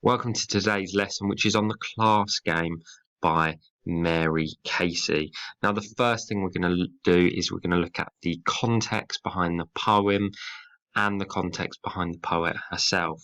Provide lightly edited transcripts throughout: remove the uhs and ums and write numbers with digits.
Welcome to today's lesson, which is on the class game by Mary Casey. Now, the first thing we're going to do is we're going to look at the context behind the poem and the context behind the poet herself.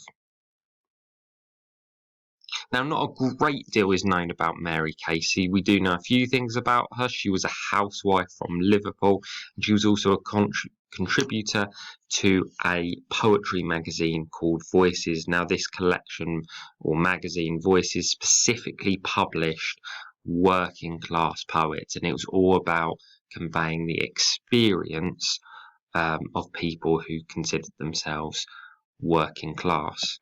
Now, not a great deal is known about Mary Casey. We do know a few things about her. She was a housewife from Liverpool, and she was also a contributor to a poetry magazine called Voices. Now, this collection or magazine, Voices, specifically published working class poets, and it was all about conveying the experience of people who considered themselves working class.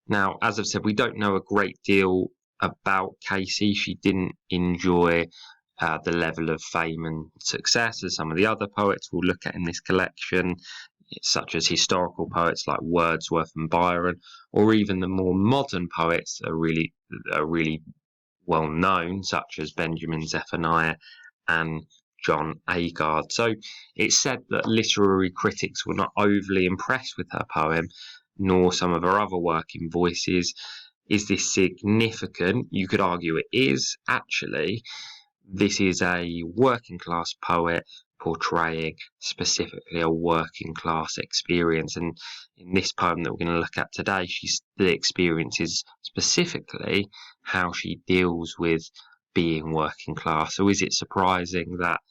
Now, as I've said, we don't know a great deal about Casey. She didn't enjoy the level of fame and success as some of the other poets we'll look at in this collection, such as historical poets like Wordsworth and Byron, or even the more modern poets that are really well known, such as Benjamin Zephaniah and John Agard. So it's said that literary critics were not overly impressed with her poem, nor some of her other work in Voices. Is this significant? You could argue it is, actually. This is a working class poet portraying specifically a working class experience. And in this poem that we're going to look at today, the experience is specifically how she deals with being working class. So is it surprising that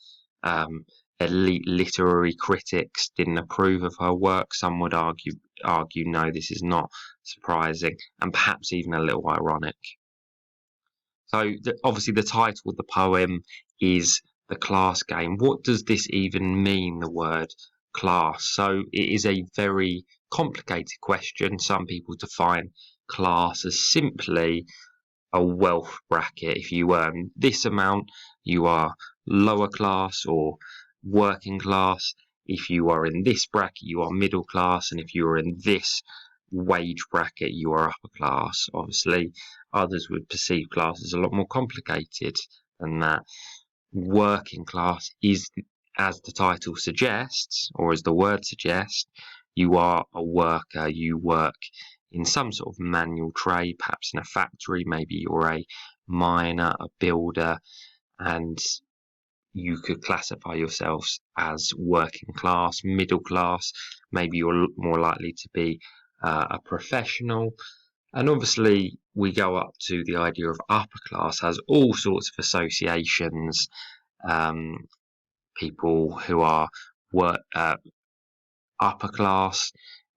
elite literary critics didn't approve of her work? Some would argue no, this is not surprising, and perhaps even a little ironic. So obviously the title of the poem is The Class Game. What does this even mean, the word class? So it is a very complicated question. Some people define class as simply a wealth bracket. If you earn this amount, you are lower class or working class. If you are in this bracket, you are middle class, and if you are in this wage bracket, you are upper class. Obviously, others would perceive class as a lot more complicated than that. Working class is, as the title suggests, or as the word suggests, you are a worker. You work in some sort of manual trade, perhaps in a factory. Maybe you're a miner, a builder, and you could classify yourselves as working class, middle class. Maybe you're more likely to be a professional. And obviously, we go up to the idea of upper class, has all sorts of associations. People who are upper class,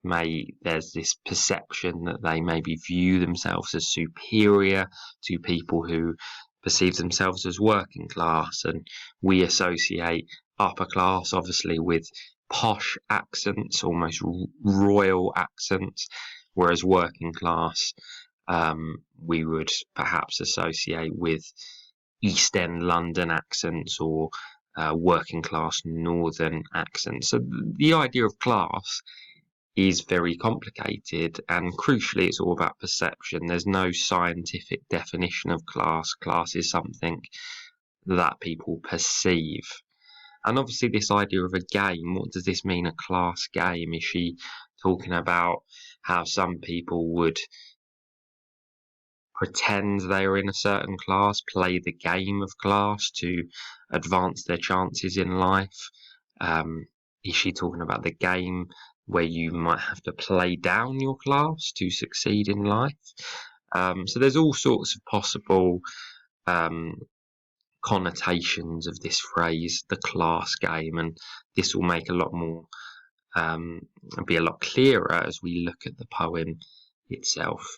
there's this perception that they maybe view themselves as superior to people who perceive themselves as working class, and we associate upper class obviously with posh accents, almost royal accents, whereas working class we would perhaps associate with East End London accents or working class northern accents. So the idea of class is very complicated, and crucially it's all about perception. There's no scientific definition of class. Class is something that people perceive. And obviously this idea of a game, what does this mean, a class game? Is she talking about how some people would pretend they are in a certain class, play the game of class to advance their chances in life? Is she talking about the game where you might have to play down your class to succeed in life? So there's all sorts of possible connotations of this phrase, the class game, and this will make a lot more be a lot clearer as we look at the poem itself.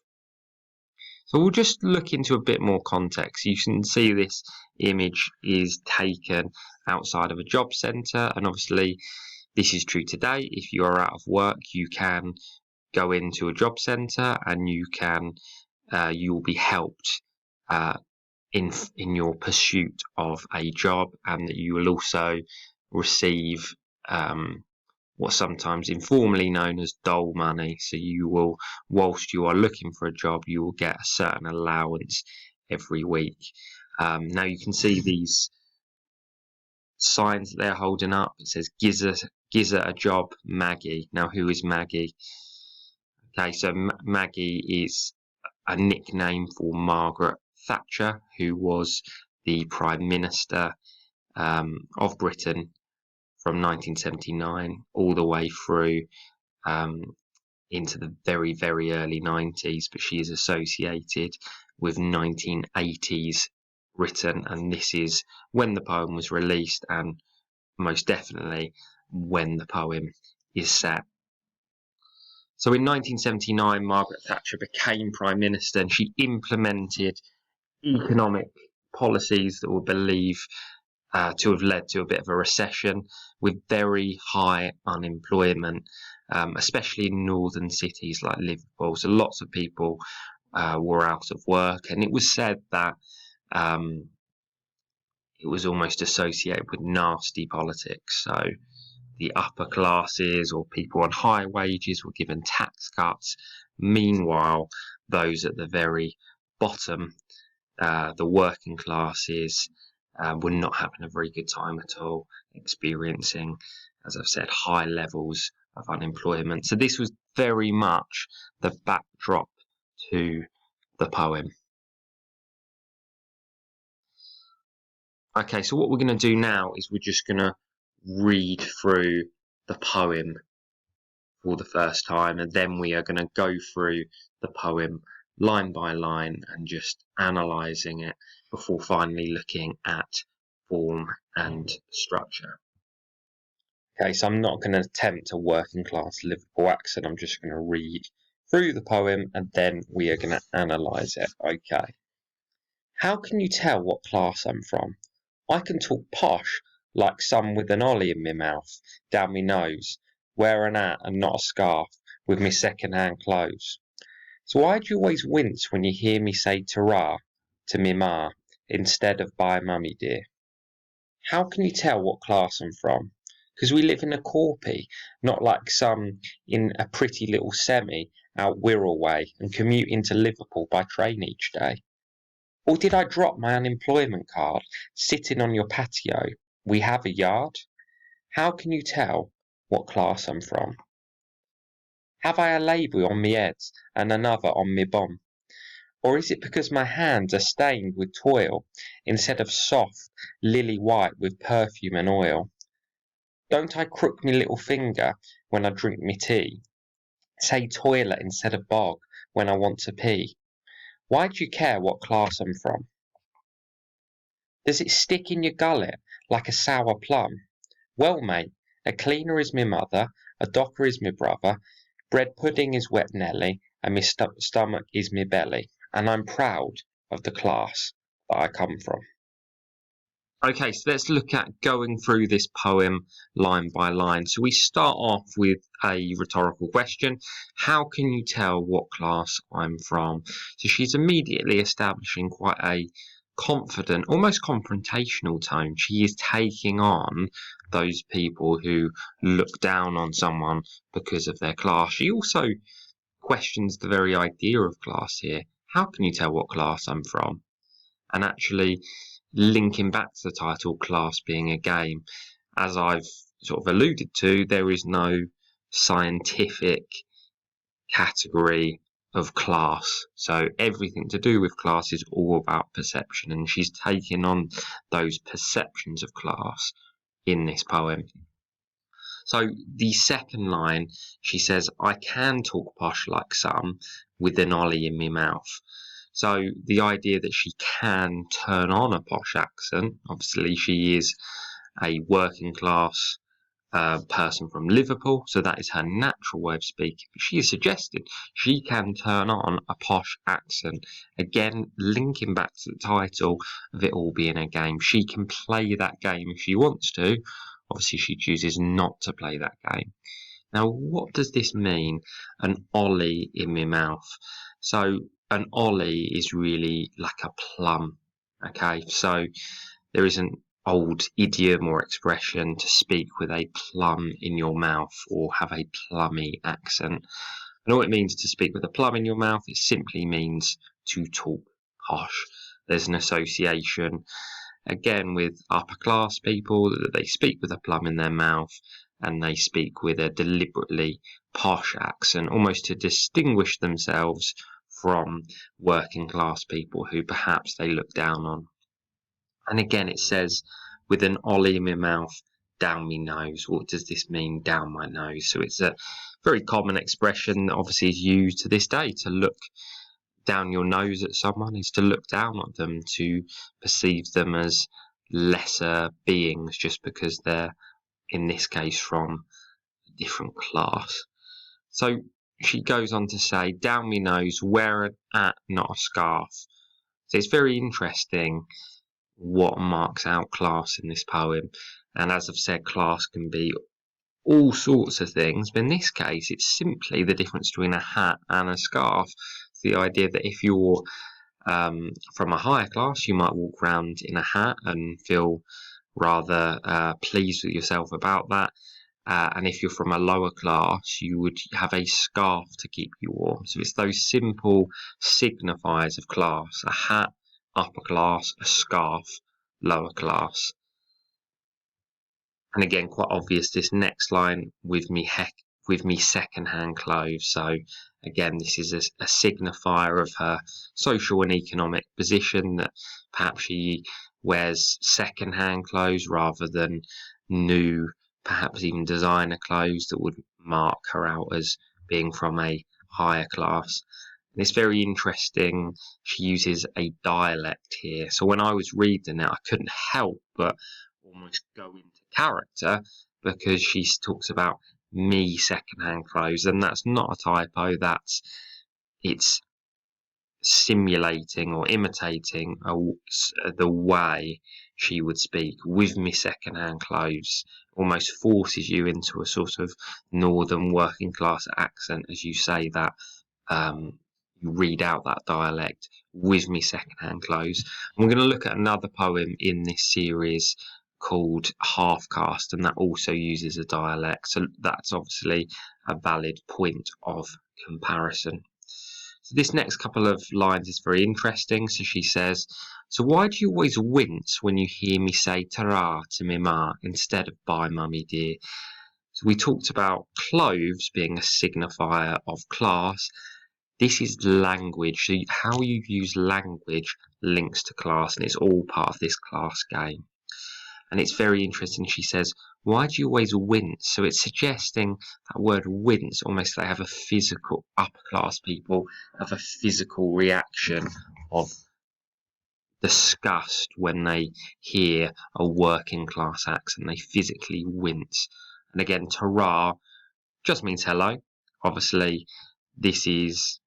So we'll just look into a bit more context. You can see this image is taken outside of a job centre, and obviously this is true today. If you are out of work, you can go into a job centre and you will be helped in your pursuit of a job, and that you will also receive what's sometimes informally known as dole money. So you will, whilst you are looking for a job, you will get a certain allowance every week. Now you can see these signs that they're holding up. It says Giza a job, Maggie. Now who is Maggie? Okay, so Maggie is a nickname for Margaret Thatcher, who was the Prime Minister of Britain from 1979 all the way through into the very, very early 90s, but she is associated with 1980s Britain, and this is when the poem was released, and most definitely when the poem is set. So in 1979, Margaret Thatcher became Prime Minister, and she implemented economic policies that were believed to have led to a bit of a recession with very high unemployment, especially in northern cities like Liverpool. So lots of people were out of work, and it was said that it was almost associated with nasty politics. So the upper classes or people on high wages were given tax cuts. Meanwhile, those at the very bottom, the working classes, were not having a very good time at all, experiencing, as I've said, high levels of unemployment. So this was very much the backdrop to the poem. Okay, so what we're going to do now is we're just going to read through the poem for the first time, and then we are going to go through the poem line by line and just analysing it before finally looking at form and structure. Okay, so I'm not going to attempt a working class Liverpool accent. I'm just going to read through the poem and then we are going to analyse it. Okay. How can you tell what class I'm from? I can talk posh, like some with an ollie in me mouth, down me nose, wear an hat and not a scarf, with me second-hand clothes. So why do you always wince when you hear me say ta-ra to me ma, instead of bye mummy dear? How can you tell what class I'm from? Because we live in a corpy, not like some in a pretty little semi out Wirral way and commute into Liverpool by train each day. Or did I drop my unemployment card sitting on your patio? We have a yard. How can you tell what class I'm from? Have I a label on me head and another on me bum? Or is it because my hands are stained with toil instead of soft, lily white with perfume and oil? Don't I crook me little finger when I drink me tea? Say toilet instead of bog when I want to pee? Why do you care what class I'm from? Does it stick in your gullet like a sour plum? Well, mate, a cleaner is me mother, a docker is me brother, bread pudding is wet Nelly, and me stomach is me belly, and I'm proud of the class that I come from. Okay, so let's look at going through this poem line by line. So we start off with a rhetorical question. How can you tell what class I'm from? So she's immediately establishing quite a confident, almost confrontational tone. She is taking on those people who look down on someone because of their class. She also questions the very idea of class here. How can you tell what class I'm from? And actually linking back to the title, class being a game, as I've sort of alluded to, there is no scientific category of class. So everything to do with class is all about perception, and she's taking on those perceptions of class in this poem. So the second line, she says, I can talk posh like some with an ollie in me mouth. So the idea that she can turn on a posh accent, obviously she is a working class person from Liverpool, so that is her natural way of speaking. But she has suggested she can turn on a posh accent. Again, linking back to the title of it all being a game. She can play that game if she wants to. Obviously, she chooses not to play that game. Now, what does this mean? An ollie in my mouth. So an ollie is really like a plum. Okay, so there is an old idiom or expression to speak with a plum in your mouth or have a plummy accent. And all it means to speak with a plum in your mouth, it simply means to talk posh. There's an association, again, with upper class people that they speak with a plum in their mouth, and they speak with a deliberately posh accent, almost to distinguish themselves from working class people who perhaps they look down on. And again, it says, with an ollie in my mouth, down my nose. What does this mean, down my nose? So it's a very common expression that obviously is used to this day. To look down your nose at someone is to look down at them, to perceive them as lesser beings just because they're, in this case, from a different class. So she goes on to say, down me nose, wear an hat, not a scarf. So it's very interesting what marks out class in this poem. And as I've said, class can be all sorts of things, but in this case, it's simply the difference between a hat and a scarf. It's the idea that if you're from a higher class, you might walk around in a hat and feel rather pleased with yourself about that. And if you're from a lower class, you would have a scarf to keep you warm. So it's those simple signifiers of class: a hat, upper class; a scarf, lower class. And again, quite obvious, this next line, with me second-hand clothes. So again, this is a signifier of her social and economic position, that perhaps she wears second-hand clothes rather than new, perhaps even designer clothes that would mark her out as being from a higher class. And it's very interesting, she uses a dialect here. So when I was reading it, I couldn't help but almost go into character, because she talks about me secondhand clothes, and that's not a typo. It's simulating or imitating the way she would speak. With me secondhand clothes almost forces you into a sort of northern working class accent as you say that. You read out that dialect, with me secondhand clothes. And we're going to look at another poem in this series called Half Caste, and that also uses a dialect. So that's obviously a valid point of comparison. So this next couple of lines is very interesting. So she says, so why do you always wince when you hear me say ta-ra to me ma instead of bye mummy dear? So we talked about clothes being a signifier of class. This is language. So how you use language links to class, and it's all part of this class game. And it's very interesting. She says, why do you always wince? So it's suggesting that word wince, almost they have a physical, upper class people have a physical reaction of disgust when they hear a working class accent. They physically wince. And again, ta-ra just means hello. Obviously, this is,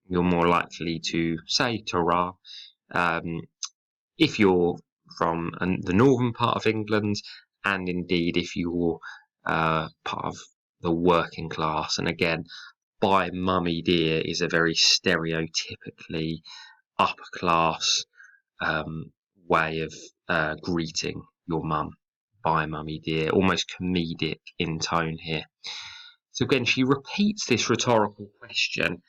you're more likely to say ta-ra if you're from the northern part of England, and indeed if you're part of the working class. And again, bye mummy dear is a very stereotypically upper class way of greeting your mum. Bye mummy dear, almost comedic in tone here. So again, she repeats this rhetorical question: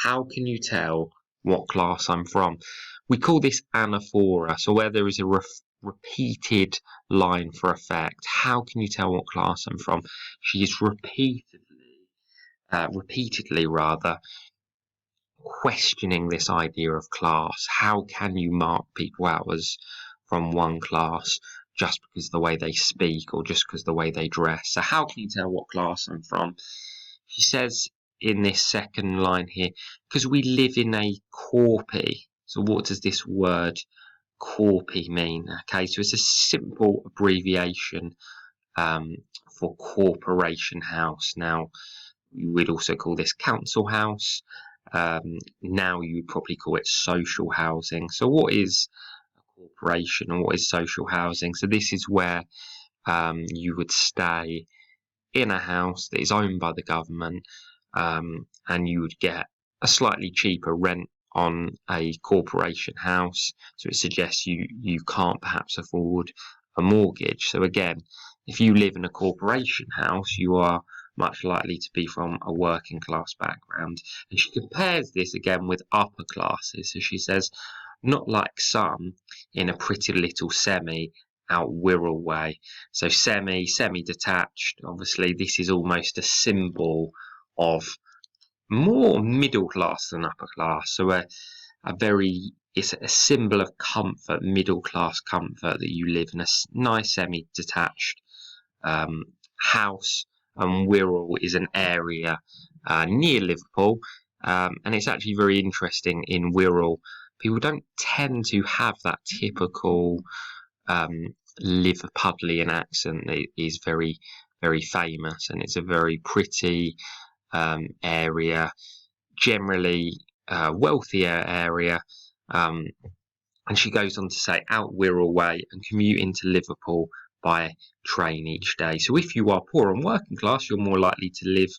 how can you tell what class I'm from? We call this anaphora. So where there is a repeated line for effect, how can you tell what class I'm from? She is repeatedly rather, questioning this idea of class. How can you mark people out as from one class just because of the way they speak or just because of the way they dress? So how can you tell what class I'm from? She says in this second line here, because we live in a corpy. So what does this word corpy mean? Okay, so it's a simple abbreviation for corporation house. Now, you would also call this council house. Now you would probably call it social housing. So what is a corporation and what is social housing? So this is where you would stay in a house that is owned by the government, and you would get a slightly cheaper rent on a corporation house. So it suggests you can't perhaps afford a mortgage. So again, if you live in a corporation house, you are much likely to be from a working class background. And she compares this again with upper classes. So she says, not like some in a pretty little semi out Wirral way. So semi-detached. Obviously, this is almost a symbol of more middle class than upper class. So it's a symbol of comfort, middle class comfort, that you live in a nice semi-detached house. And Wirral is an area near Liverpool, and it's actually very interesting. In Wirral, people don't tend to have that typical Liverpudlian accent. It is very, very famous, and it's a very pretty area, generally wealthier area. And she goes on to say, out Wirral way and commute into Liverpool by train each day. So if you are poor and working class, you're more likely to live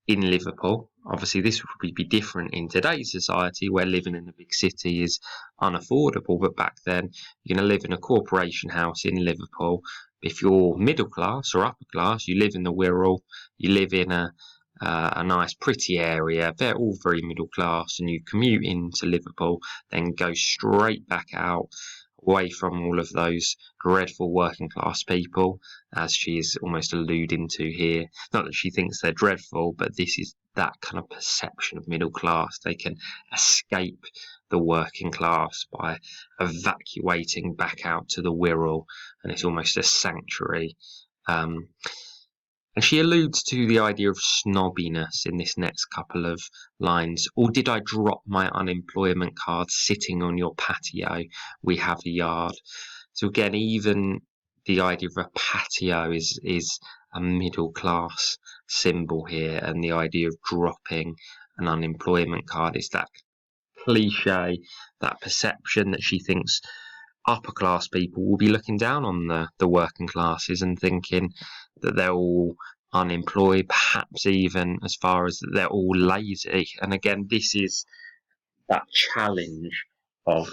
in Liverpool. Obviously, this would probably be different in today's society, where living in a big city is unaffordable. But back then, you're going to live in a corporation house in Liverpool. If you're middle class or upper class, you live in the Wirral, you live in a nice, pretty area. They're all very middle class, and you commute into Liverpool, then go straight back out, away from all of those dreadful working class people, as she is almost alluding to here. Not that she thinks they're dreadful, but this is that kind of perception of middle class. They can escape the working class by evacuating back out to the Wirral, and it's almost a sanctuary. And she alludes to the idea of snobbiness in this next couple of lines. Or did I drop my unemployment card sitting on your patio? We have a yard. So again, even the idea of a patio is a middle class symbol here, and the idea of dropping an unemployment card is that cliche, that perception that she thinks upper class people will be looking down on the working classes and thinking that they're all unemployed, perhaps even as far as that they're all lazy. And again, this is that challenge of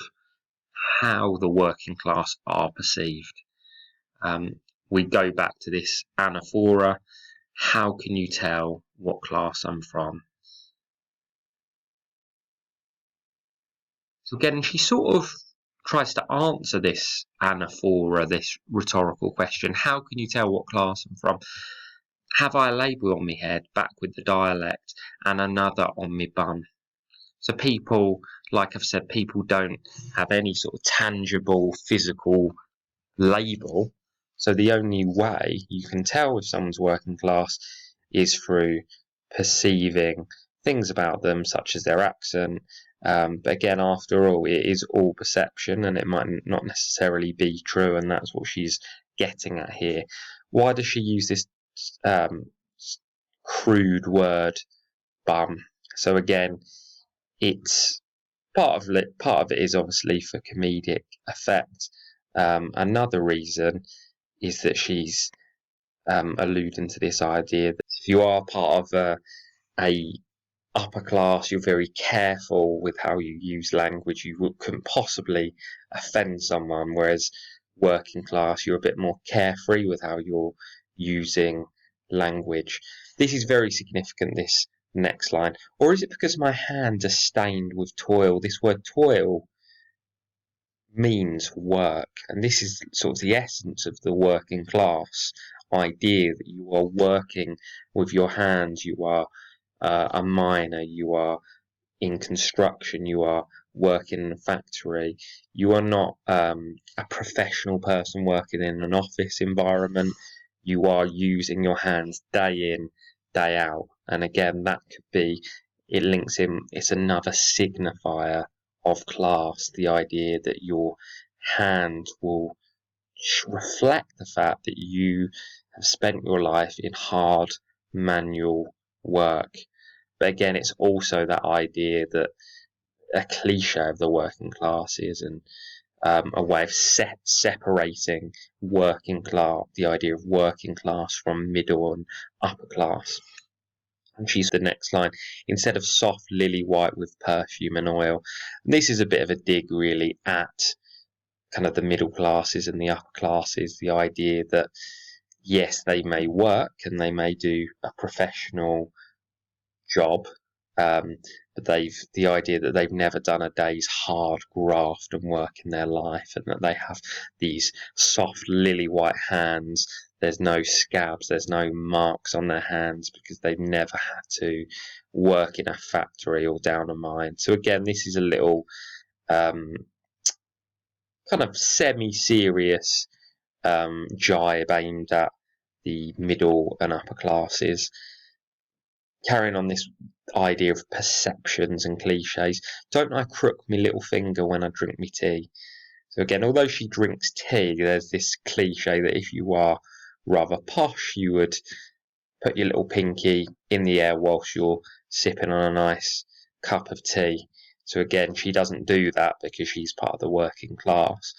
how the working class are perceived. We go back to this anaphora. How can you tell what class I'm from? So again, she sort of tries to answer this anaphora, this rhetorical question. How can you tell what class I'm from? Have I a label on me head, back with the dialect, and another on me bum? So people, like I've said, people don't have any sort of tangible physical label. So the only way you can tell if someone's working class is through perceiving things about them, such as their accent. But again, after all, it is all perception, and it might not necessarily be true, and that's what she's getting at here. Why does she use this crude word, bum? So again, it's part of it is obviously for comedic effect. Another reason is that she's alluding to this idea that if you are part of a upper class, you're very careful with how you use language. You couldn't possibly offend someone, whereas working class, you're a bit more carefree with how you're using language. This is very significant, this next line. Or is it because my hands are stained with toil? This word toil means work, and this is sort of the essence of the working class idea, that you are working with your hands. You are a miner, you are in construction, you are working in a factory. You are not a professional person working in an office environment. You are using your hands day in, day out. And again, that could be, it links in, it's another signifier of class, the idea that your hand will reflect the fact that you have spent your life in hard manual work. But again, it's also that idea that a cliche of the working classes, and a way of separating working class, the idea of working class from middle and upper class. And she's the next line, instead of soft lily white with perfume and oil. And this is a bit of a dig really at kind of the middle classes and the upper classes, the idea that yes, they may work and they may do a professional job, But the idea that they've never done a day's hard graft and work in their life, and that they have these soft lily white hands. There's no scabs, there's no marks on their hands because they've never had to work in a factory or down a mine. So again, this is a little kind of semi-serious jibe aimed at the middle and upper classes. Carrying on this idea of perceptions and cliches. Don't I crook me little finger when I drink me tea? So again, although she drinks tea, there's this cliche that if you are rather posh, you would put your little pinky in the air whilst you're sipping on a nice cup of tea. So again, she doesn't do that because she's part of the working class.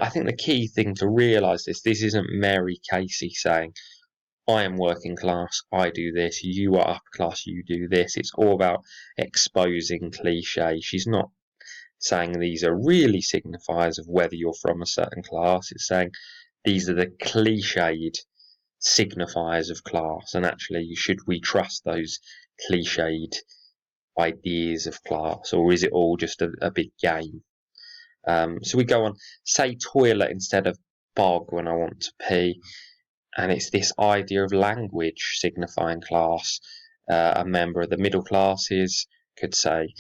I think the key thing to realise this isn't Mary Casey saying, I am working class, I do this, you are upper class, you do this. It's all about exposing cliche. She's not saying these are really signifiers of whether you're from a certain class. It's saying these are the cliched signifiers of class, and actually, should we trust those cliched ideas of class, or is it all just a big game? So we go on, say toilet instead of bog when I want to pee. And it's this idea of language signifying class. A member of the middle classes could say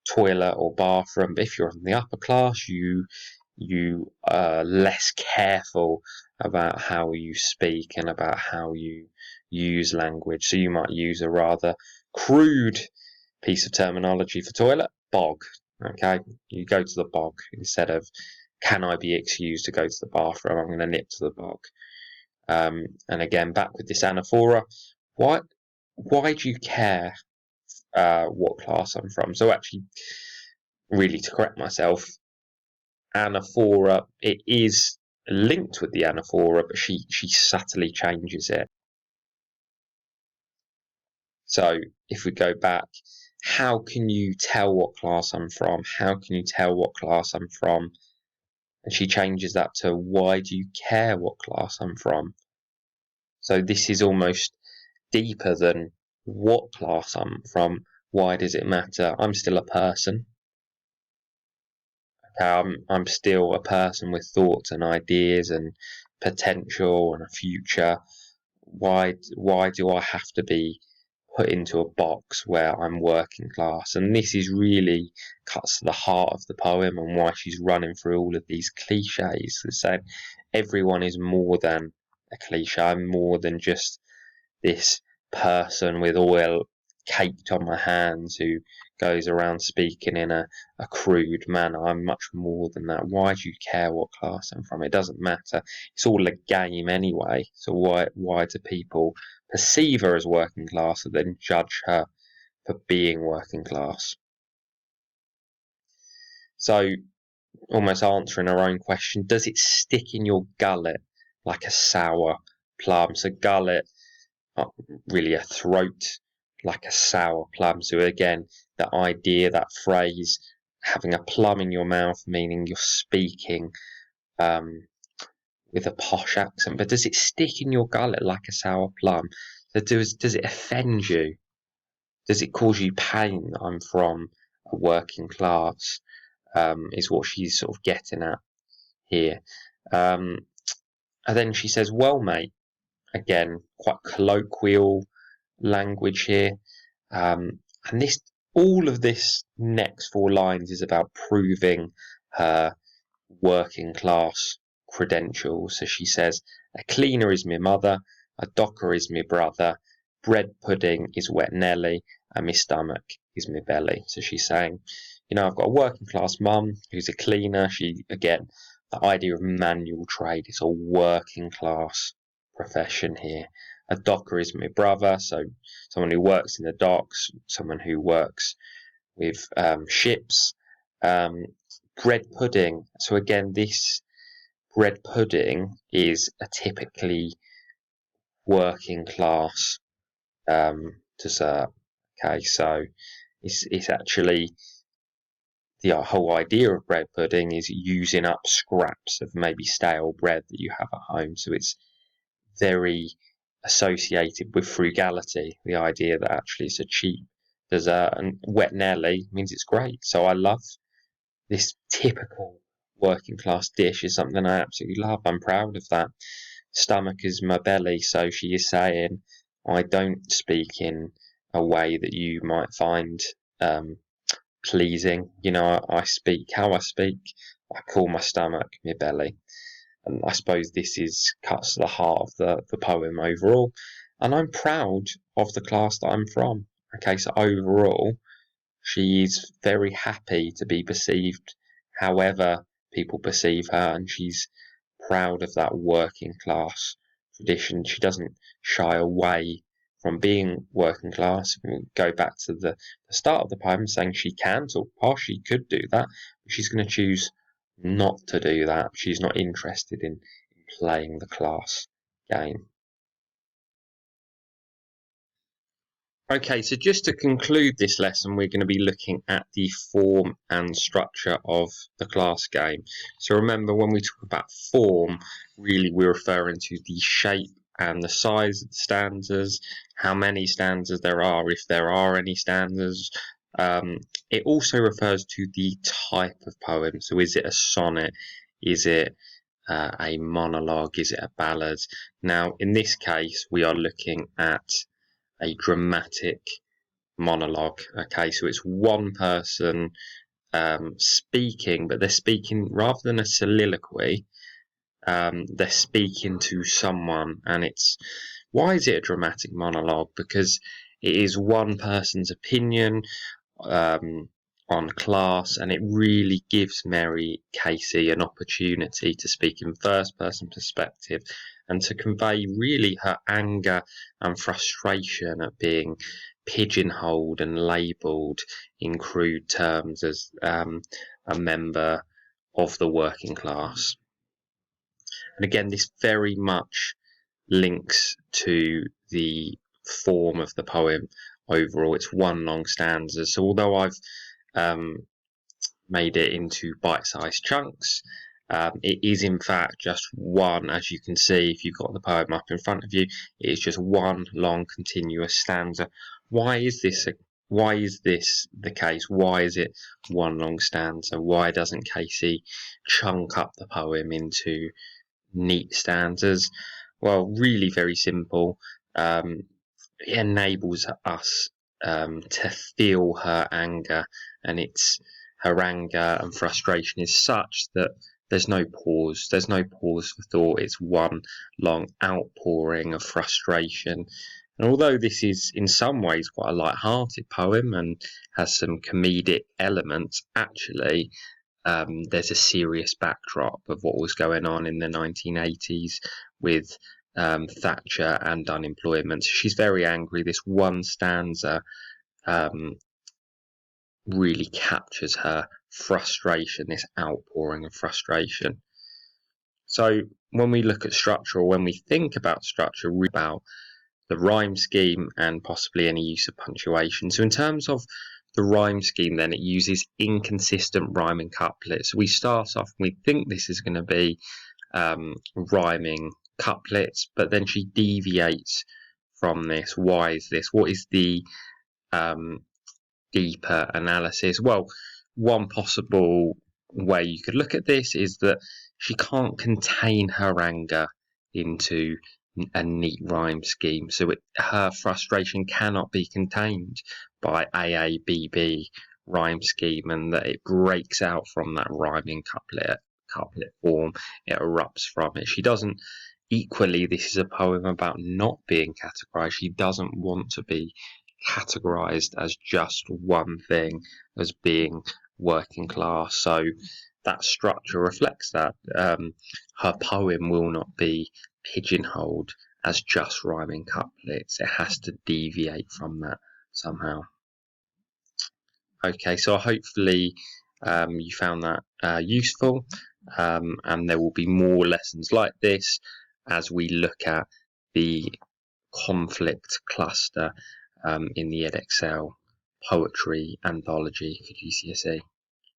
toilet or bathroom, but if you're in the upper class, you are less careful about how you speak and about how you use language. So you might use a rather crude piece of terminology for toilet, bog. Okay, you go to the bog instead of can I be excused to go to the bathroom? I'm going to nip to the bog. And again, back with this anaphora, why do you care what class I'm from? So actually, really to correct myself, anaphora, it is linked with the anaphora, but she subtly changes it. So if we go back, how can you tell what class I'm from? How can you tell what class I'm from? And she changes that to why do you care what class I'm from? So this is almost deeper than what class I'm from. Why does it matter? I'm still a person. I'm still a person with thoughts and ideas and potential and a future. Why do I have to be put into a box where I'm working class? And this is really cuts to the heart of the poem and why she's running through all of these cliches. Saying everyone is more than a cliche. I'm more than just this person with oil caked on my hands who goes around speaking in a crude manner. I'm much more than that. Why do you care what class I'm from? It doesn't matter. It's all a game anyway. So why do people perceive her as working class and then judge her for being working class? So almost answering her own question, does it stick in your gullet like a sour plum? So gullet, really a throat like a sour plum. So again, that idea, that phrase, having a plum in your mouth, meaning you're speaking with a posh accent. But does it stick in your gullet like a sour plum? So does it offend you? Does it cause you pain that I'm from a working class? Is what she's sort of getting at here. And then she says, well, mate, again, quite colloquial language here. And all of this next 4 lines is about proving her working class credentials. So she says, a cleaner is my mother, a docker is my brother, bread pudding is wet Nelly, and my stomach is my belly. So she's saying, I've got a working class mum who's a cleaner. Again, the idea of manual trade is a working class profession here. A docker is my brother, so someone who works in the docks, someone who works with ships. Bread pudding. So again, this bread pudding is a typically working class dessert. Okay, so it's actually the whole idea of bread pudding is using up scraps of maybe stale bread that you have at home. So it's very associated with frugality, the idea that actually it's a cheap dessert, and wet Nelly means it's great. So I love this typical working class dish. Is something I absolutely love. I'm proud of that. Stomach is my belly, so she is saying I don't speak in a way that you might find pleasing. You know, I speak how I speak. I call my stomach my belly. And I suppose this cuts to the heart of the poem overall. And I'm proud of the class that I'm from. Okay, so overall, she is very happy to be perceived however people perceive her, and she's proud of that working class tradition. She doesn't shy away from being working class. We go back to the start of the poem saying she can talk posh, she could do that, but she's going to choose not to do that. She's not interested in playing the class game. Okay, so just to conclude this lesson, we're going to be looking at the form and structure of the class game. So remember, when we talk about form, really we're referring to the shape and the size of the stanzas, how many stanzas there are, if there are any stanzas. It also refers to the type of poem. So is it a sonnet? Is it a monologue? Is it a ballad? Now, in this case, we are looking at a dramatic monologue. Okay, so it's one person speaking, but they're speaking rather than a soliloquy. They're speaking to someone, and why is it a dramatic monologue? Because it is one person's opinion on class, and it really gives Mary Casey an opportunity to speak in first person perspective and to convey really her anger and frustration at being pigeonholed and labelled in crude terms as a member of the working class. And again, this very much links to the form of the poem overall. It's one long stanza. So although I've made it into bite-sized chunks, it is in fact just one, as you can see if you've got the poem up in front of you, it is just one long continuous stanza. Why is this the case? Why is it one long stanza? Why doesn't Casey chunk up the poem into neat stanzas? Well, really very simple. It enables us to feel her anger, and her anger and frustration is such that there's no pause. There's no pause for thought. It's one long outpouring of frustration. And although this is in some ways quite a light-hearted poem and has some comedic elements, actually there's a serious backdrop of what was going on in the 1980s with Thatcher and unemployment. She's very angry. This one stanza really captures her frustration, this outpouring of frustration. So when we look at structure, or when we think about structure, we're about the rhyme scheme and possibly any use of punctuation. So in terms of the rhyme scheme, then it uses inconsistent rhyming couplets. We start off and we think this is going to be rhyming couplets, but then she deviates from this. Why is this? What is the deeper analysis? Well, one possible way you could look at this is that she can't contain her anger into a neat rhyme scheme, so her frustration cannot be contained by AABB rhyme scheme, and that it breaks out from that rhyming couplet form. It erupts from it. She doesn't. Equally, this is a poem about not being categorized. She doesn't want to be categorized as just one thing, as being working class. So that structure reflects that. Her poem will not be pigeonholed as just rhyming couplets. It has to deviate from that somehow. Okay, so hopefully you found that useful, and there will be more lessons like this as we look at the conflict cluster in the EdExcel poetry anthology for GCSE.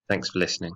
Thanks for listening.